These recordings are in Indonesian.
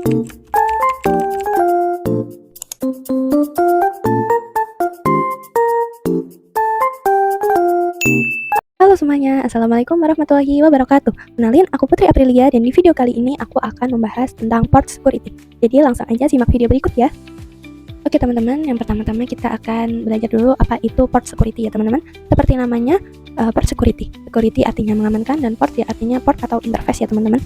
Halo semuanya, Assalamualaikum warahmatullahi wabarakatuh. Kenalin, aku Putri Aprilia dan di video kali ini aku akan membahas tentang port security. Jadi langsung aja simak video berikut ya. Oke teman-teman, yang pertama-tama kita akan belajar dulu apa itu port security ya teman-teman. Seperti namanya, port security. Security artinya mengamankan dan port ya artinya port atau interface ya teman-teman.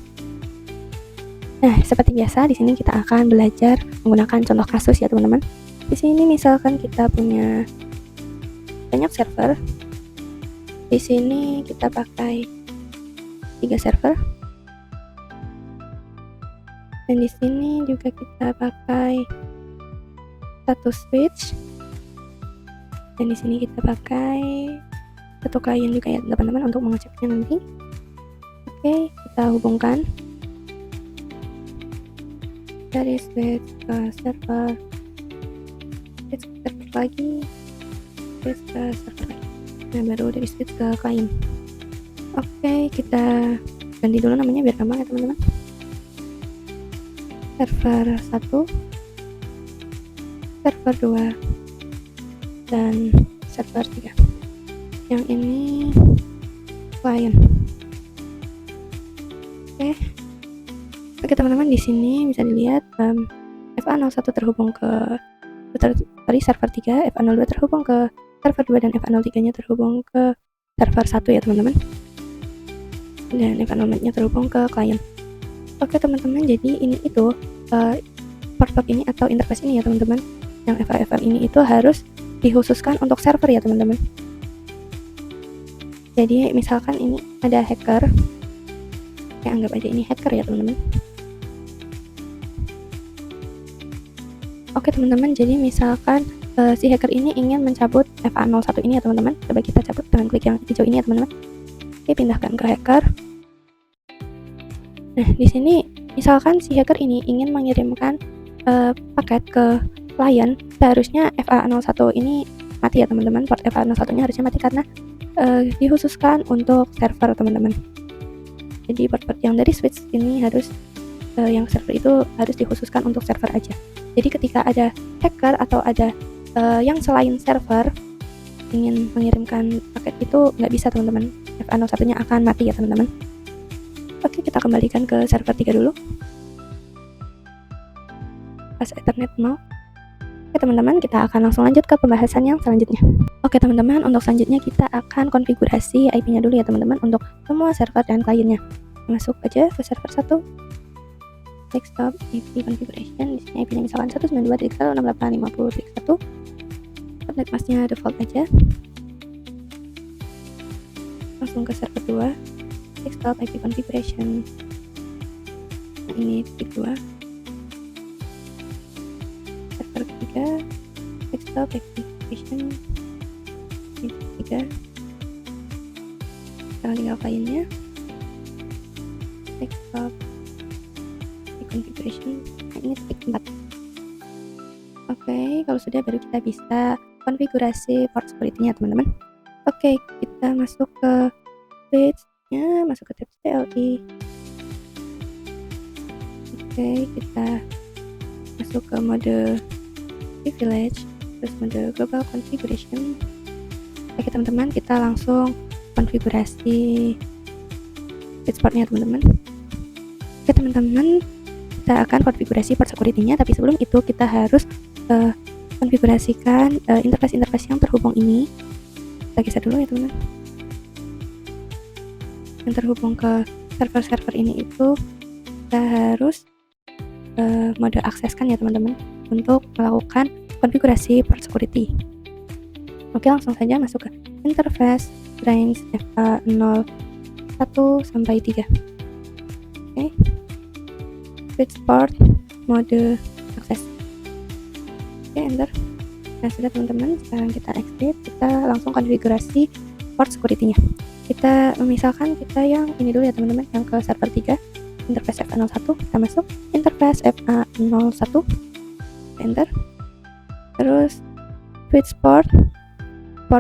Nah, seperti biasa di sini kita akan belajar menggunakan contoh kasus ya teman-teman. Di sini misalkan kita punya banyak server. Di sini kita pakai 3 server. Dan di sini juga kita pakai 1 switch. Dan di sini kita pakai 1 klien juga ya teman-teman untuk mengeceknya nanti. Oke, kita hubungkan dari switch ke server, switch ke server lagi, switch ke server lagi. Nah, baru dari switch ke klien. Oke, kita ganti dulu namanya biar gampang ya teman-teman. Server 1, server 2, dan server 3. Yang ini klien. Oke teman-teman, di sini bisa dilihat FA01 terhubung ke server 3, FA02 terhubung ke server 2, dan FA03-nya terhubung ke server 1 ya teman-teman. Dan FA04-nya terhubung ke klien. Oke teman-teman, jadi ini itu port ini atau interface ini ya teman-teman. Yang FA ini itu harus dikhususkan untuk server ya teman-teman. Jadi misalkan ini ada hacker, ya anggap aja ini hacker ya teman-teman. Oke teman-teman, jadi misalkan si hacker ini ingin mencabut FA01 ini ya teman-teman. Coba kita cabut dengan klik yang hijau ini ya teman-teman. Oke, pindahkan ke hacker. Nah, di sini misalkan si hacker ini ingin mengirimkan paket ke klien, seharusnya FA01 ini mati ya teman-teman. Port FA01-nya harusnya mati karena dikhususkan untuk server teman-teman. Jadi port yang dari switch ini harus yang server itu harus dikhususkan untuk server aja. Jadi ketika ada hacker atau ada yang selain server ingin mengirimkan paket itu nggak bisa teman-teman. FA01-nya akan mati ya teman-teman. Oke, kita kembalikan ke server 3 dulu. Pas Ethernet 0. Oke teman-teman, kita akan langsung lanjut ke pembahasan yang selanjutnya. Oke teman-teman, untuk selanjutnya kita akan konfigurasi IP-nya dulu ya teman-teman untuk semua server dan kliennya. Masuk aja ke server 1. Desktop IP configuration. Di sini IP-nya misalkan 192.168.50.1. Subnet masknya default aja. Langsung ke server 2. Desktop IP configuration. Nah, ini titik 2. Server 3. Desktop IP configuration. Ini titik 3. Sekarang tinggal kliennya. Desktop configuration. Nah, ini titik 4. Oke, kalau sudah baru kita bisa konfigurasi port security-nya teman-teman. Oke, kita masuk ke switch-nya, masuk ke tab CLI. Oke, kita masuk ke mode privilege, terus mode global configuration. Oke teman-teman, kita langsung konfigurasi switch port-nya teman-teman. Oke teman-teman, kita akan konfigurasi port security-nya, tapi sebelum itu kita harus konfigurasikan interface yang terhubung ini. Kita geser dulu ya teman-teman. Yang terhubung ke server-server ini itu kita harus mode akseskan ya teman-teman untuk melakukan konfigurasi port security. Oke, langsung saja masuk ke interface range FA01 sampai 3. Oke. Switch port mode akses. Oke, enter. Nah, sudah teman-teman, sekarang kita exit, kita langsung konfigurasi port security-nya. Kita misalkan kita yang ini dulu ya teman-teman, yang ke server 3, interface FA01, kita masuk interface FA01, enter. Terus switch port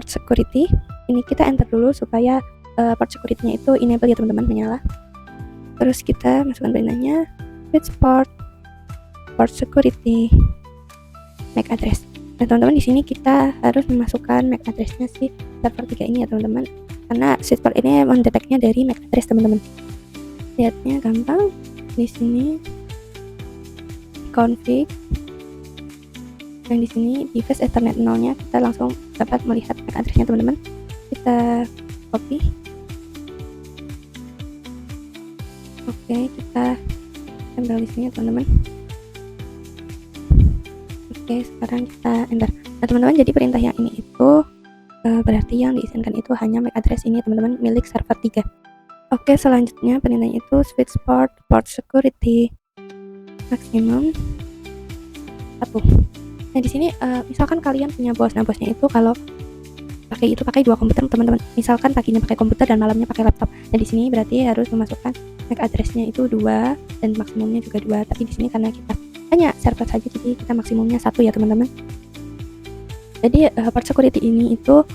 security, ini kita enter dulu supaya port security-nya itu enable ya teman-teman, menyala. Terus kita masukkan perintahnya switch port port security MAC address. Nah teman-teman, di sini kita harus memasukkan MAC address-nya si server 3 ini ya teman-teman, karena switchport ini mendeteknya dari MAC address teman-teman. Lihatnya gampang, di sini config, dan di sini device Ethernet 0-nya kita langsung dapat melihat MAC address-nya teman-teman. Kita copy, oke, kita tempel di sini ya teman-teman. Oke, sekarang kita enter. Nah teman-teman, jadi perintah yang ini itu berarti yang diizinkan itu hanya MAC address ini teman-teman, milik server 3. Oke, selanjutnya perintahnya itu switch port security maksimum 1. Nah di sini misalkan kalian punya bos, nah bosnya itu kalau pakai 2 komputer teman-teman, misalkan paginya pakai komputer dan malamnya pakai laptop. Nah di sini berarti harus memasukkan MAC address-nya itu 2 dan maksimumnya juga 2. Tapi di sini karena kita hanya server saja, jadi kita maksimumnya 1 ya teman-teman. Jadi port security ini itu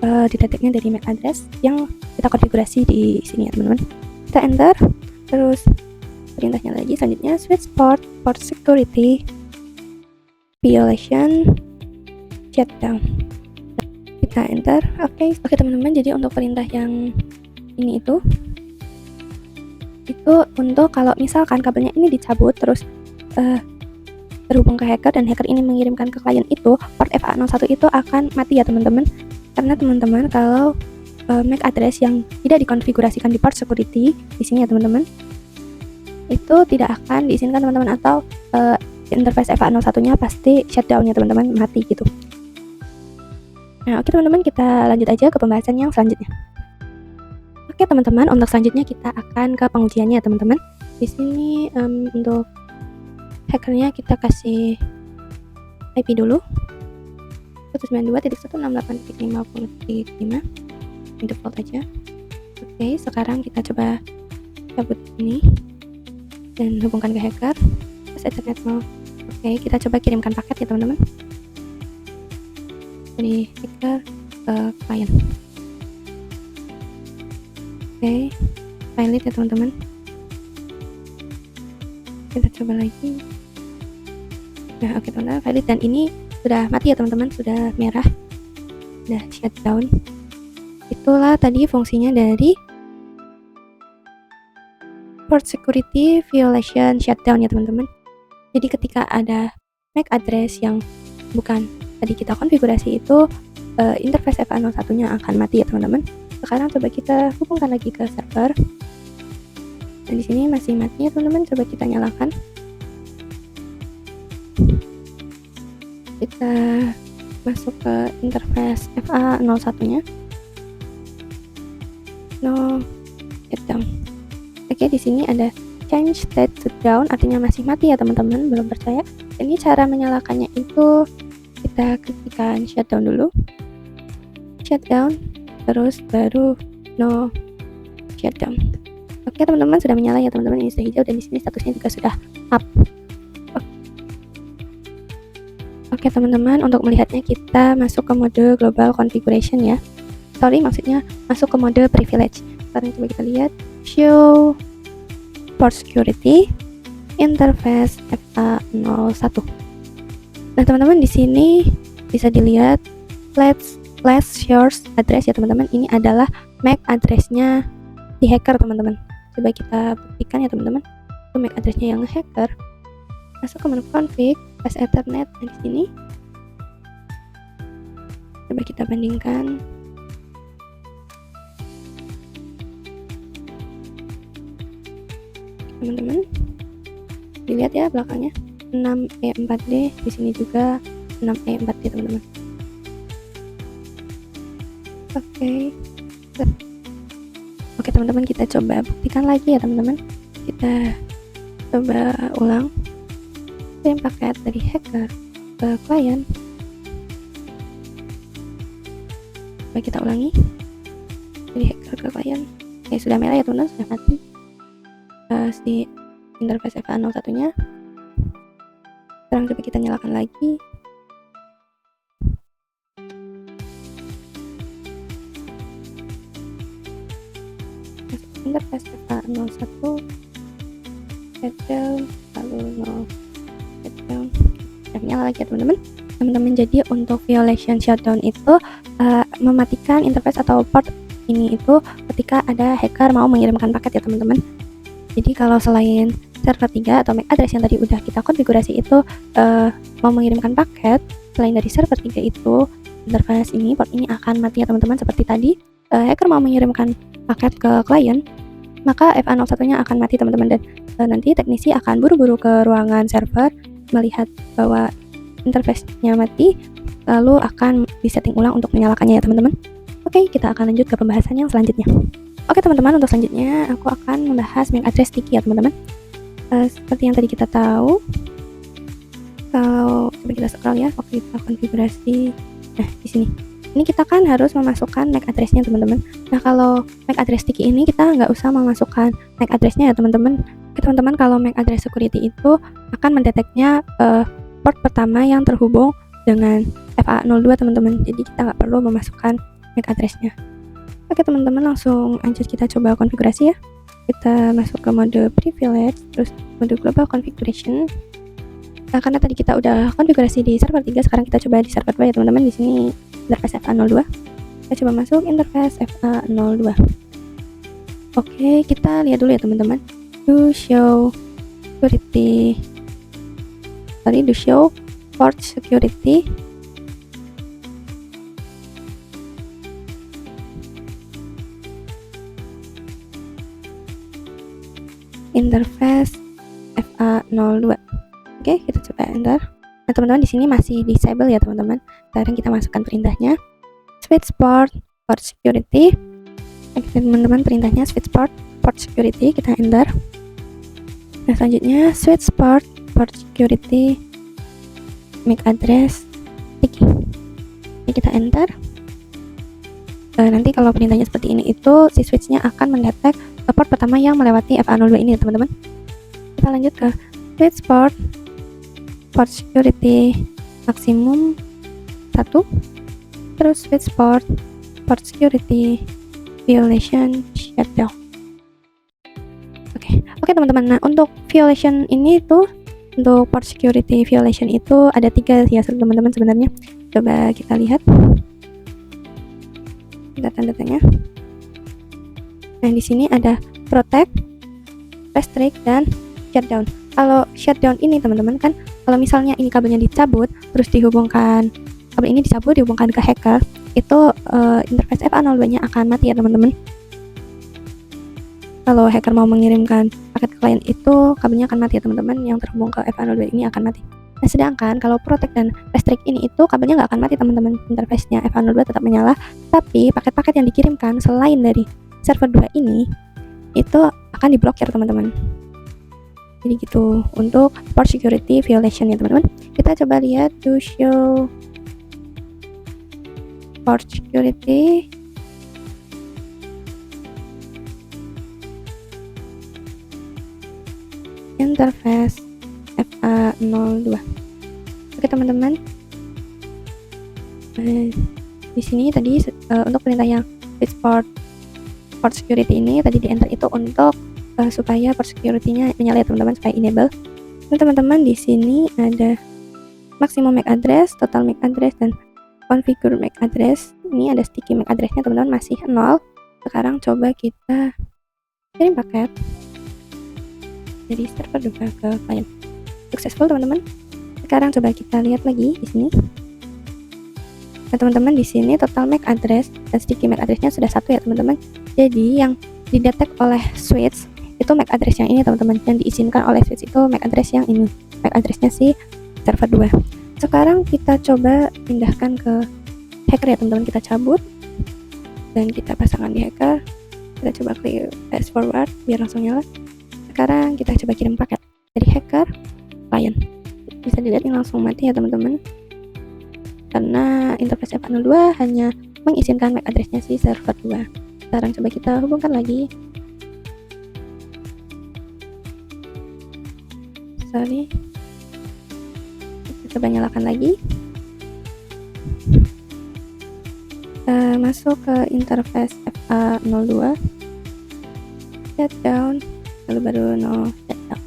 dideteknya dari MAC address yang kita konfigurasi di sini ya teman-teman. Kita enter, terus perintahnya lagi selanjutnya switch port security violation shutdown. Kita enter. Oke teman-teman, jadi untuk perintah yang ini itu untuk kalau misalkan kabelnya ini dicabut terus terhubung ke hacker dan hacker ini mengirimkan ke klien itu, port FA01 itu akan mati ya teman-teman. Karena teman-teman kalau MAC address yang tidak dikonfigurasikan di port security di sini ya teman-teman, itu tidak akan diizinkan teman-teman, atau interface FA01-nya pasti shutdown ya teman-teman, mati gitu. Nah oke teman-teman, kita lanjut aja ke pembahasan yang selanjutnya. Oke teman-teman, untuk selanjutnya kita akan ke pengujiannya ya teman-teman. Di sini untuk hackernya kita kasih IP dulu 192.168.50.5 ini default aja. Oke, sekarang kita coba cabut ini dan hubungkan ke hacker terus Ethernet 0. Oke, kita coba kirimkan paket ya teman-teman dari hacker ke klien. Oke, valid ya teman-teman. Kita coba lagi. Nah oke teman-teman, valid, dan ini sudah mati ya teman-teman, sudah merah, sudah shutdown. Itulah tadi fungsinya dari port security violation shutdown ya teman-teman. Jadi ketika ada MAC address yang bukan tadi kita konfigurasi itu, interface FA01-nya akan mati ya teman-teman. Sekarang coba kita hubungkan lagi ke server. Dan di sini masih mati ya teman-teman, coba kita nyalakan. Kita masuk ke interface FA01-nya. No shutdown. Oke, di sini ada change state to down, artinya masih mati ya teman-teman, belum percaya. Ini cara menyalakannya itu kita ketikkan shutdown dulu. Shutdown, terus baru no shutdown. Oke teman-teman, sudah menyala ya teman-teman, ini sudah hijau dan di sini statusnya juga sudah up. Oke teman-teman, untuk melihatnya kita masuk ke mode global configuration ya. Maksudnya masuk ke mode privilege. Sekarang coba kita lihat show port security interface FA01. Nah teman-teman, di sini bisa dilihat let's source address ya teman-teman. Ini adalah MAC address-nya di hacker teman-teman. Coba kita buktikan ya teman-teman. Itu MAC address-nya yang hacker. Masuk ke menu config, pas Ethernet di sini. Coba kita bandingkan. Teman-teman, dilihat ya belakangnya 6E4D, di sini juga 6E4D teman-teman. Oke teman-teman, kita coba buktikan lagi ya teman-teman. Kita coba ulang kirim paket dari hacker ke klien. Coba kita ulangi dari hacker ke klien. Oke, sudah merah ya teman-teman, sudah mati si interface FA01-nya. Sekarang coba kita nyalakan lagi. Interface FA01 shutdown, lalu no nyala lagi ya teman-teman. Jadi untuk violation shutdown itu mematikan interface atau port ini itu ketika ada hacker mau mengirimkan paket ya teman-teman. Jadi kalau selain server 3 atau MAC address yang tadi udah kita konfigurasi itu mau mengirimkan paket, selain dari server 3 itu interface ini, port ini akan mati ya teman-teman. Seperti tadi hacker mau mengirimkan paket ke klien, maka FA01-nya akan mati teman-teman, dan nanti teknisi akan buru-buru ke ruangan server melihat bahwa interface-nya mati, lalu akan disetting ulang untuk menyalakannya ya teman-teman. Oke, kita akan lanjut ke pembahasan yang selanjutnya. Oke teman-teman, untuk selanjutnya aku akan membahas MAC address sticky ya teman-teman. Seperti yang tadi kita tahu, kalau coba kita scroll ya, waktu kita konfigurasi, nah di sini ini kita kan harus memasukkan MAC address-nya teman-teman. Nah kalau MAC address sticky ini kita nggak usah memasukkan MAC address-nya ya teman-teman. Oke teman-teman, kalau MAC address security itu akan mendeteknya port pertama yang terhubung dengan FA02 teman-teman. Jadi kita nggak perlu memasukkan MAC address-nya. Oke teman-teman, langsung aja kita coba konfigurasi ya. Kita masuk ke mode privilege, terus mode global configuration. Nah, karena tadi kita udah konfigurasi di server 3, sekarang kita coba di server 2 ya teman-teman. Di sini interface FA02. Kita coba masuk interface FA02. Oke, kita lihat dulu ya teman-teman. Do show port security. Interface FA02. Oke, kita coba enter. Nah, teman-teman di sini masih disable ya teman-teman. Sekarang kita masukkan perintahnya. Switch port security. Oke, teman-teman, perintahnya switch port security, kita enter. Nah, selanjutnya switch port security MAC address sticky. Ini kita enter. Nanti kalau perintahnya seperti ini itu si switchnya akan mendetek port pertama yang melewati FA02 ini ya teman-teman. Kita lanjut ke switch port security maksimum 1, terus switch port security violation shutdown. Oke teman-teman, nah untuk violation ini tuh, untuk port security violation itu ada 3 ya teman-teman sebenarnya. Coba kita lihat tanda-tandanya. Nah, di sini ada protect, restrict, dan shutdown. Kalau shutdown ini teman-teman kan, kalau misalnya ini kabelnya dicabut, terus dihubungkan, kabel ini dihubungkan ke hacker, itu interface FA02-nya akan mati ya teman-teman. Kalau hacker mau mengirimkan paket ke klien itu, kabelnya akan mati ya teman-teman, yang terhubung ke FA02 ini akan mati. Nah, sedangkan kalau protect dan restrict ini itu kabelnya nggak akan mati teman-teman, interface-nya FA02 tetap menyala, tapi paket-paket yang dikirimkan selain dari server 2 ini itu akan diblokir teman-teman. Jadi gitu untuk port security violation ya teman-teman. Kita coba lihat to show port security. Interface FA02. Oke teman-teman, di sini tadi untuk perintah yang switch port security ini tadi di enter itu untuk supaya port security-nya menyala ya teman-teman, supaya enable. Nah teman-teman, di sini ada maximum MAC address, total MAC address, dan configure MAC address. Ini ada sticky MAC address-nya teman-teman, masih 0. Sekarang coba kita kirim paket dari server 2 ke klien. Successful teman-teman. Sekarang coba kita lihat lagi di sini. Nah teman-teman, di sini total MAC address dan sticky MAC address-nya sudah 1 ya teman-teman. Jadi yang didetek oleh switch itu MAC address yang ini teman-teman, yang diizinkan oleh switch itu MAC address yang ini, MAC address-nya si server 2. Sekarang kita coba pindahkan ke hacker ya teman-teman, kita cabut dan kita pasangkan di hacker. Kita coba klik fast forward biar langsung nyala. Sekarang kita coba kirim paket dari hacker klien. Bisa dilihat ini langsung mati ya teman-teman, karena interface FA02 hanya mengizinkan MAC address-nya si server 2. Sekarang coba kita hubungkan lagi. Kita coba nyalakan lagi. Kita masuk ke interface FA02, shutdown, lalu baru no shutdown.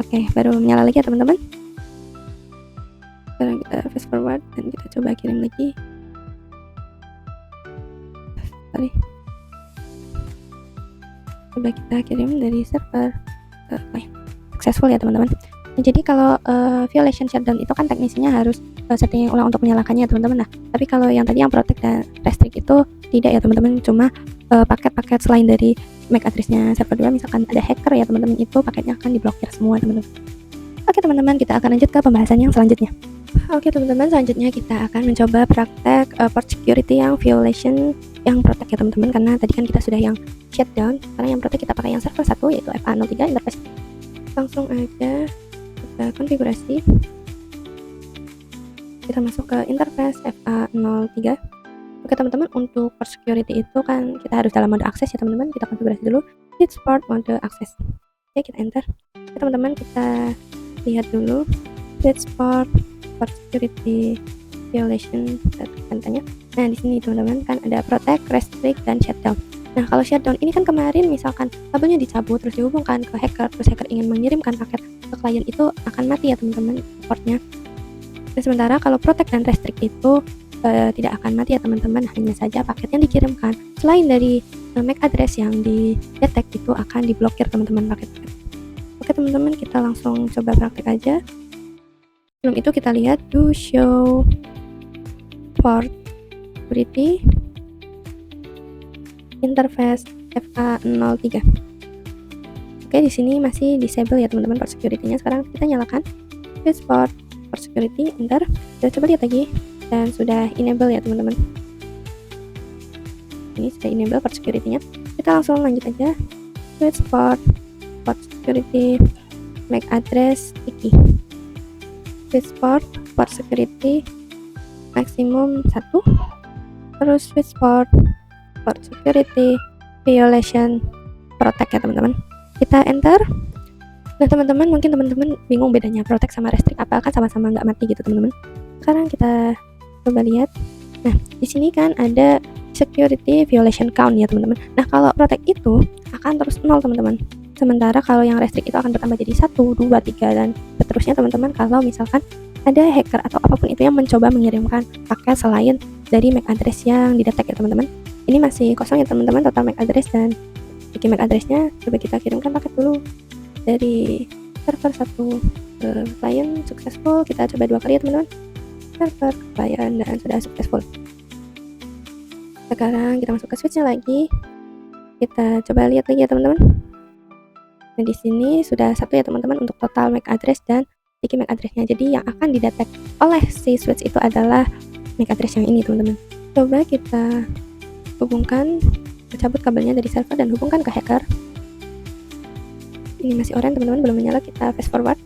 Oke, baru menyala lagi ya teman-teman. Sekarang kita fast forward dan kita coba kirim lagi. Coba kita kirim dari server ke client. Successful ya teman-teman. Nah, jadi kalau violation shutdown itu kan teknisinya harus setting ulang untuk menyalakannya ya teman-teman. Nah, tapi kalau yang tadi yang protect dan restrict itu tidak ya teman-teman, cuma paket-paket selain dari MAC address-nya server 2, misalkan ada hacker ya teman-teman, itu paketnya akan diblokir semua teman-teman. Oke teman-teman, kita akan lanjut ke pembahasan yang selanjutnya. Oke teman-teman, selanjutnya kita akan mencoba praktek port security yang violation yang protect ya teman-teman, karena tadi kan kita sudah yang shutdown. Sekarang yang protect kita pakai yang server 1 yaitu FA03 interface. Langsung aja kita konfigurasi. Kita masuk ke interface FA03. Oke teman-teman, untuk port security itu kan kita harus dalam mode akses ya teman-teman. Kita konfigurasi dulu switch port mode akses. Oke, kita enter. Oke teman-teman, kita lihat dulu switch port security violation tanya. Nah, di sini teman-teman kan ada protect, restrict, dan shutdown. Nah, kalau shutdown ini kan kemarin misalkan kabelnya dicabut terus dihubungkan ke hacker, terus hacker ingin mengirimkan paket ke klien, itu akan mati ya teman-teman portnya. Dan sementara kalau protect dan restrict itu tidak akan mati ya teman-teman, hanya saja paket yang dikirimkan selain dari MAC address yang di-detect itu akan diblokir teman-teman paket-paket. Oke teman-teman, kita langsung coba praktek aja. Sebelum itu kita lihat do show port security interface FA03. Oke, di sini masih disable ya teman-teman port security-nya. Sekarang kita nyalakan switch port security, enter. Kita coba lihat lagi dan sudah enable ya teman-teman. Ini sudah enable port security-nya. Kita langsung lanjut aja. Switch port security MAC address sticky. Switch port security maksimum 1. Terus switch port security violation protect ya teman-teman. Kita enter. Nah teman-teman, mungkin teman-teman bingung bedanya protect sama restrict apa, kan sama-sama nggak mati gitu teman-teman. Sekarang kita coba lihat. Nah, di sini kan ada security violation count ya teman-teman. Nah, kalau protect itu akan terus 0 teman-teman. Sementara kalau yang restrict itu akan bertambah jadi 1, 2, 3 dan seterusnya teman-teman, kalau misalkan ada hacker atau apapun itu yang mencoba mengirimkan paket selain dari MAC address yang didetek ya teman-teman. Ini masih kosong ya teman-teman, total MAC address dan bikin MAC address-nya. Coba kita kirimkan paket dulu dari server 1 ke client, successful. Kita coba 2 kali ya teman-teman, server ke client, dan sudah successful. Sekarang kita masuk ke switch-nya lagi. Kita coba lihat lagi ya teman-teman. Nah, di sini sudah 1 ya teman-teman untuk total MAC address dan sticky MAC address-nya. Jadi yang akan didetek oleh si switch itu adalah MAC address yang ini teman-teman. Coba kita hubungkan, cabut kabelnya dari server dan hubungkan ke hacker. Ini masih orange teman-teman, belum menyala. Kita fast forward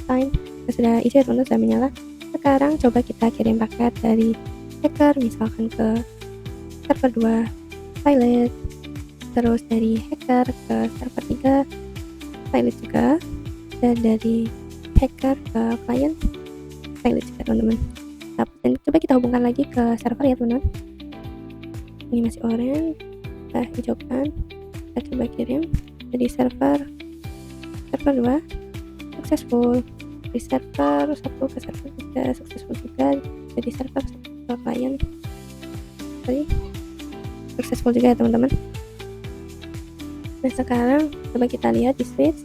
time. Sudah isi ya teman-teman, sudah menyala. Sekarang coba kita kirim paket dari hacker misalkan ke server 2 pilot, terus dari hacker ke server 3 pilot juga, dan dari hacker ke client pilot juga teman-teman. Dan coba kita hubungkan lagi ke server ya teman-teman. Ini masih orange, kita hijaukan. Kita coba kirim dari server 2 successful, dari server 1 ke server 3 successful juga, dari server 1 ke client tadi successful juga ya teman-teman. Nah, sekarang coba kita lihat di switch.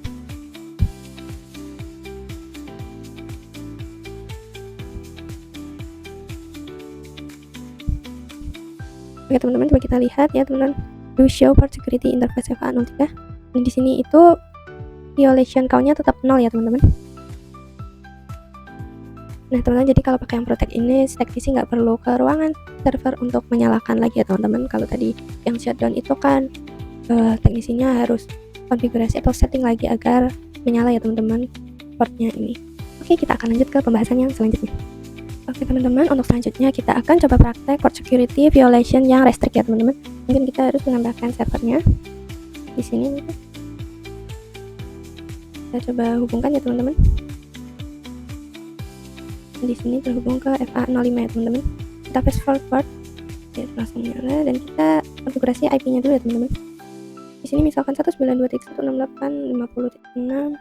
Oke teman-teman, coba kita lihat ya teman-teman, do show port security interface FA03. Nah, di sini itu violation count-nya tetap 0 ya teman-teman. Nah teman-teman, jadi kalau pakai yang protect ini, teknisi nggak perlu ke ruangan server untuk menyalakan lagi ya teman-teman. Kalau tadi yang shutdown itu kan teknisinya harus konfigurasi atau setting lagi agar menyala ya teman-teman portnya ini. Oke, kita akan lanjut ke pembahasan yang selanjutnya. Oke teman-teman, untuk selanjutnya kita akan coba praktek port security violation yang restrict ya teman-teman. Mungkin kita harus menambahkan servernya di sini. Kita coba hubungkan ya teman-teman. Di sini terhubung ke FA05 ya teman-teman. Kita fast forward, ya langsung nyala, dan kita konfigurasi IP-nya dulu ya teman-teman. Di sini misalkan 192.168.50.6.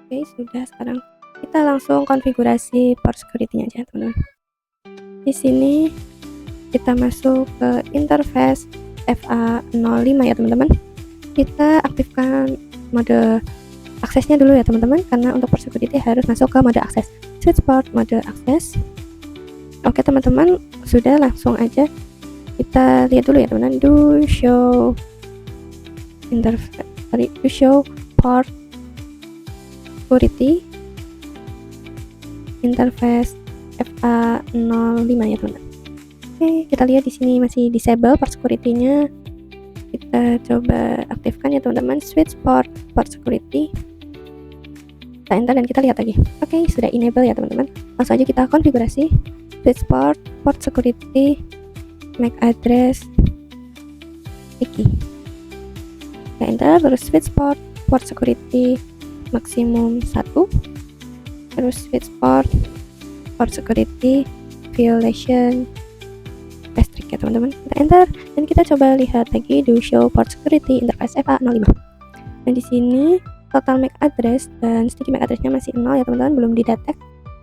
Oke, sudah. Sekarang kita langsung konfigurasi port security-nya aja teman-teman. Di sini kita masuk ke interface FA05 ya teman-teman. Kita aktifkan mode aksesnya dulu ya teman-teman, karena untuk port security harus masuk ke mode akses. Switch port mode akses. Oke teman-teman, sudah, langsung aja kita lihat dulu ya teman-teman. Do show port security interface FA05 ya teman-teman. Oke, kita lihat di sini masih disable port security-nya. Kita coba aktifkan ya teman-teman, switch port security. Kita enter dan kita lihat lagi. Oke, sudah enable ya teman-teman. Langsung aja kita konfigurasi switch port security, MAC address, wiki. Kita enter, terus switch port security maksimum 1, terus switch port security violation restrict ya teman-teman. Kita enter dan kita coba lihat lagi do show port security interface FA05. Nah di sini total MAC address dan sticky MAC addressnya masih 0 ya teman-teman, belum didetek.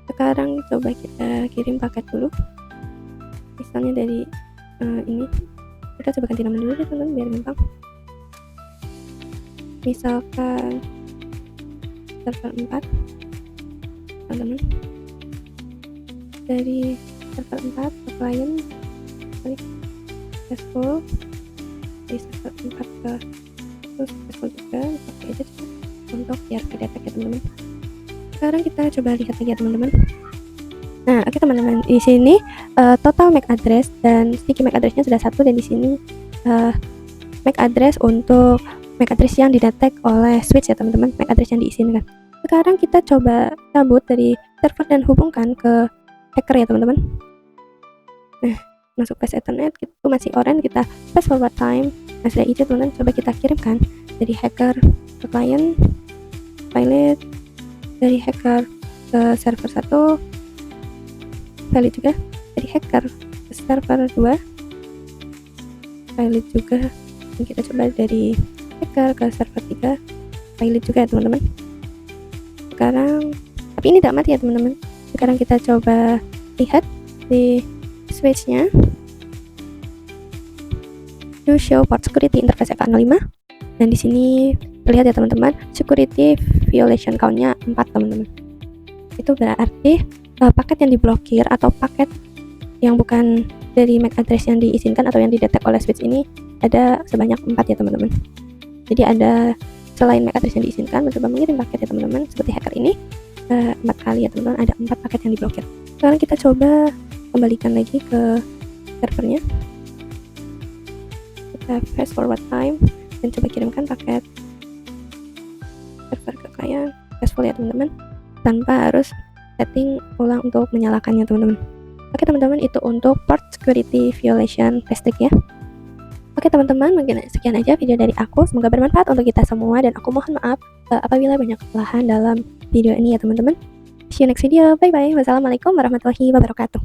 Sekarang coba kita kirim paket dulu, misalnya dari ini. Kita coba ganti nama dulu ya teman-teman biar gampang. Misalkan server 4 teman-teman, dari server 4 ke klien successful, dari server 4 ke successful juga, pakai aja untuk biar kedetek ya teman-teman. Sekarang kita coba lihat lagi ya teman-teman. Nah oke teman-teman, di sini total MAC address dan sticky MAC addressnya sudah 1, dan di sini MAC address untuk MAC address yang didetek oleh switch ya teman-teman, MAC address yang diizinkan. Sekarang kita coba cabut dari server dan hubungkan ke hacker ya teman-teman. Nah masuk ke Ethernet, itu masih orange, kita fast forward time. Nah sudah hijau teman-teman, coba kita kirimkan dari hacker ke klien, pilot, dari hacker ke server 1, valid juga, dari hacker ke server 2, valid juga, dan kita coba dari hacker ke server 3, valid juga ya teman-teman. Sekarang, tapi ini tidak mati ya teman-teman. Sekarang kita coba lihat di switch-nya, do show port security interface FA05, dan di sini terlihat ya teman-teman, security violation count-nya 4 teman-teman. Itu berarti paket yang diblokir atau paket yang bukan dari MAC address yang diizinkan atau yang didetek oleh switch ini ada sebanyak 4 ya teman-teman. Jadi ada, selain MAC address yang diizinkan mencoba mengirim paket ya teman-teman, seperti hacker ini 4 kali ya teman-teman, ada 4 paket yang diblokir. Sekarang kita coba kembalikan lagi ke servernya, kita fast forward time dan coba kirimkan paket server ke klien successful ya teman-teman, tanpa harus setting ulang untuk menyalakannya teman-teman. Oke teman-teman, itu untuk port security violation restrict ya. Oke teman-teman, mungkin sekian aja video dari aku, semoga bermanfaat untuk kita semua, dan aku mohon maaf apabila banyak kesalahan dalam video ini ya teman-teman. See you next video, bye bye. Wassalamualaikum warahmatullahi wabarakatuh.